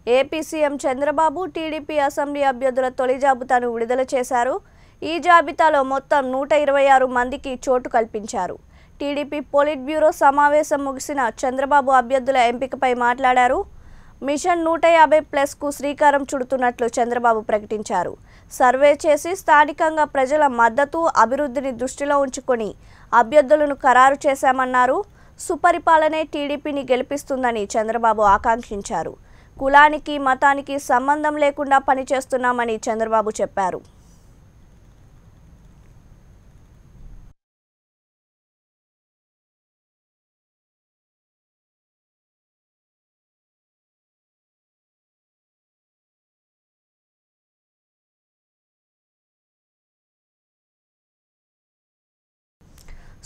AP CM Chandrababu TDP assembly అభ్యర్థుల తొలి జాబితాను విడుదల చేశారు. ఈ జాబితాలో మొత్తం 126 మందికి చోటు కల్పించారు. టీడీపీ పొలిట్ బ్యూరో సమావేశం ముగిసిన చంద్రబాబు అభ్యర్థుల ఎంపికపై మాట్లాడారు. మిషన్ 150+కు శ్రీకారం చుడుతున్నట్లు చంద్రబాబు ప్రకటించారు. సర్వే చేసి స్థానికంగా ప్రజల మద్దతు, అభివృద్ధిని దృష్టిలో ఉంచుకొని అభ్యర్థులను ఖరారు చేశామన్నారు. సుపరిపాలనే టీడీపీని గెలిపిస్తుందని చంద్రబాబు ఆకాంక్షించారు. కులానికి, మతానికి సంబంధం లేకుండా పనిచేస్తున్నామని చంద్రబాబు చెప్పారు.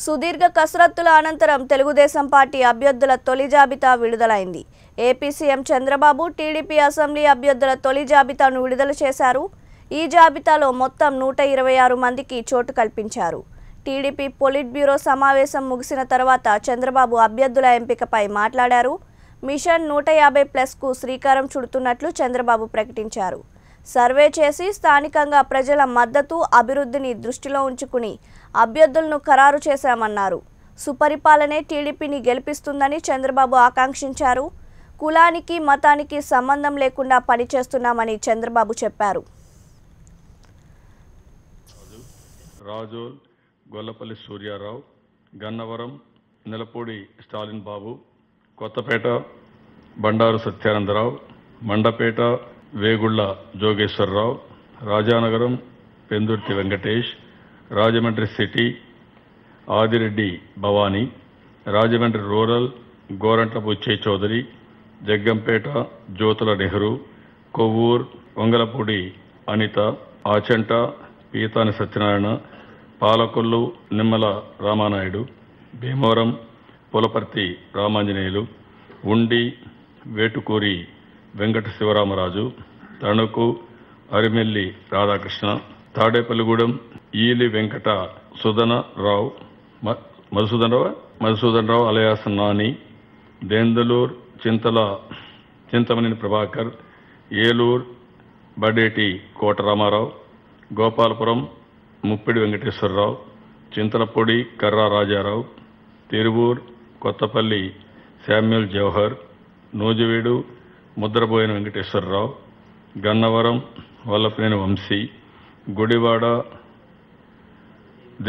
సుదీర్ఘ కసరత్తుల అనంతరం తెలుగుదేశం పార్టీ అభ్యర్థుల తొలి జాబితా విడుదలైంది. AP CM Chandrababu TDP assembly అభ్యర్థుల తొలి జాబితాను విడుదల చేశారు. ఈ జాబితాలో మొత్తం 126 మందికి చోటు కల్పించారు. టీడీపీ పొలిట్ బ్యూరో సమావేశం ముగిసిన తర్వాత చంద్రబాబు అభ్యర్థుల ఎంపికపై మాట్లాడారు. మిషన్ 150+కు శ్రీకారం చుడుతున్నట్లు చంద్రబాబు ప్రకటించారు. సర్వే చేసి స్థానికంగా ప్రజల మద్దతు, అభివృద్ధిని దృష్టిలో ఉంచుకుని అభ్యర్థులను ఖరారు చేశామన్నారు. సుపరిపాలనే టీడీపీని గెలిపిస్తుందని చంద్రబాబు ఆకాంక్షించారు. కులానికి, మతానికి సంబంధం లేకుండా పనిచేస్తున్నామని చంద్రబాబు చెప్పారు. రాజు, గొల్లపల్లి సూర్యారావు, గన్నవరం, నిలపూడి స్టాలిన్ బాబు, కొత్తపేట బండారు సత్యానందరావు, మండపేట వేగుళ్ల జోగేశ్వరరావు, రాజానగరం పెందుర్తి వెంకటేష్, రాజమండ్రి సిటీ ఆదిరెడ్డి భవానీ, రాజమండ్రి రూరల్ గోరంట్ల బుచ్చయ్య చౌదరి, జగ్గంపేట జ్యోతుల నెహ్రూ, కొవ్వూర్ వంగలపూడి అనిత, ఆచంట పీతాని సత్యనారాయణ, పాలకొల్లు నిమ్మల రామానాయుడు, భీమవరం పులపర్తి రామాంజనేయులు, ఉండి వేటుకూరి వెంకట శివరామరాజు, తణుకు అరిమెల్లి రాధాకృష్ణ, తాడేపల్లిగూడెం ఈలి వెంకట సుధనరావు, మధుసూదనరావు అలయాస్ నాని, దేందలూర్ చింతమనేని ప్రభాకర్, ఏలూరు బడేటి కోట రామారావు, గోపాలపురం ముప్పిడి వెంకటేశ్వరరావు, చింతలపొడి కర్రా Rajarao, Tiruvuru Kothapalli Samuel Jawahar, Nuzvid Mudraboina Venkateswararao, Gannavaram Vallabhaneni Vamsi, Gudivada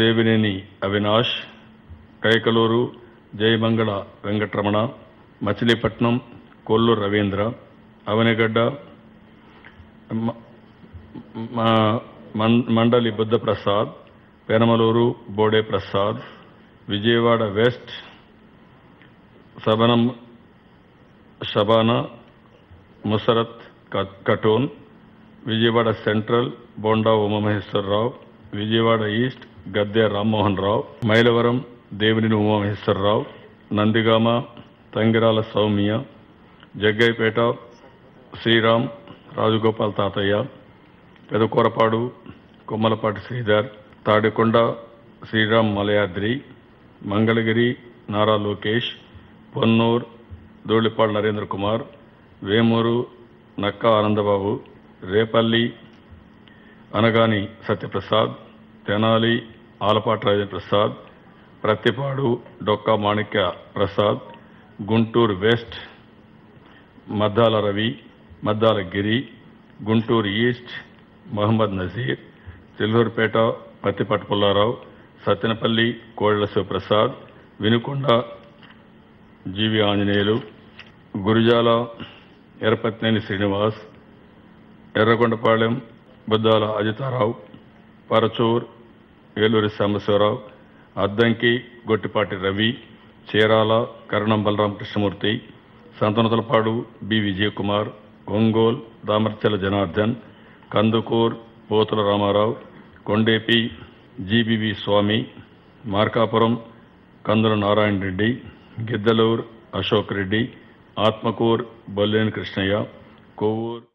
Devineni Avinash, Kaikaluru Jayamangala Venkataramana, Machilipatnam Kollu Ravindra, Avanigadda Mandali Buddhaprasad, Penamaluru Bode Prasad, Vijayawada west Shabnam Shabana Musarat Khatoon, Vijayawada central Bonda Umamaheswararao, Vijayawada east Gadde Rammohan Rao, Mylavaram Devineni Umamaheswararao, Nandigama Thangirala Sowmya, Jaggayyapeta Sriram Rajagopal Tatayya, Pedakurapadu Kommalapati Sridhar, Tadikonda Sriram Malyadri, Mangalagiri Nara Lokesh, Ponnur Dhulipalla Narendra Kumar, Vemuru Nakka Anandababu, Repalle Anagani Satyaprasad, Tenali Alapati Rajendra Prasad, Prathipadu Dokka మాణిక్య ప్రసాద్, గుంటూరు వెస్ట్ మద్దాల రవి, మద్దాల గిరి, గుంటూరు ఈస్ట్ మహమ్మద్ నజీర్, చిల్లూరుపేట పత్తిపాటి పుల్లారావు, సత్తెనపల్లి కోళ్ల శివప్రసాద్, వినుకొండ జీవి ఆంజనేయులు, గురిజాల ఎర్రపత్నేని శ్రీనివాస్, ఎర్రగొండపాళెం బుద్దాల అజితారావు, పరచూర్ ఏలూరి సాంబశివరావు, అద్దంకి గొట్టిపాటి రవి, చీరాల కరణం బలరామ కృష్ణమూర్తి, సంతనతలపాడు బి విజయకుమార్, ఒంగోల్ దామర్చల జనార్దన్, కందుకూర్ పోతుల రామారావు, కొండేపి జీబీవి స్వామి, మార్కాపురం కందుల నారాయణ రెడ్డి, గిద్దలూరు అశోక్ రెడ్డి, ఆత్మకూర్ బొల్లేని కృష్ణయ్య, కొవ్వూరు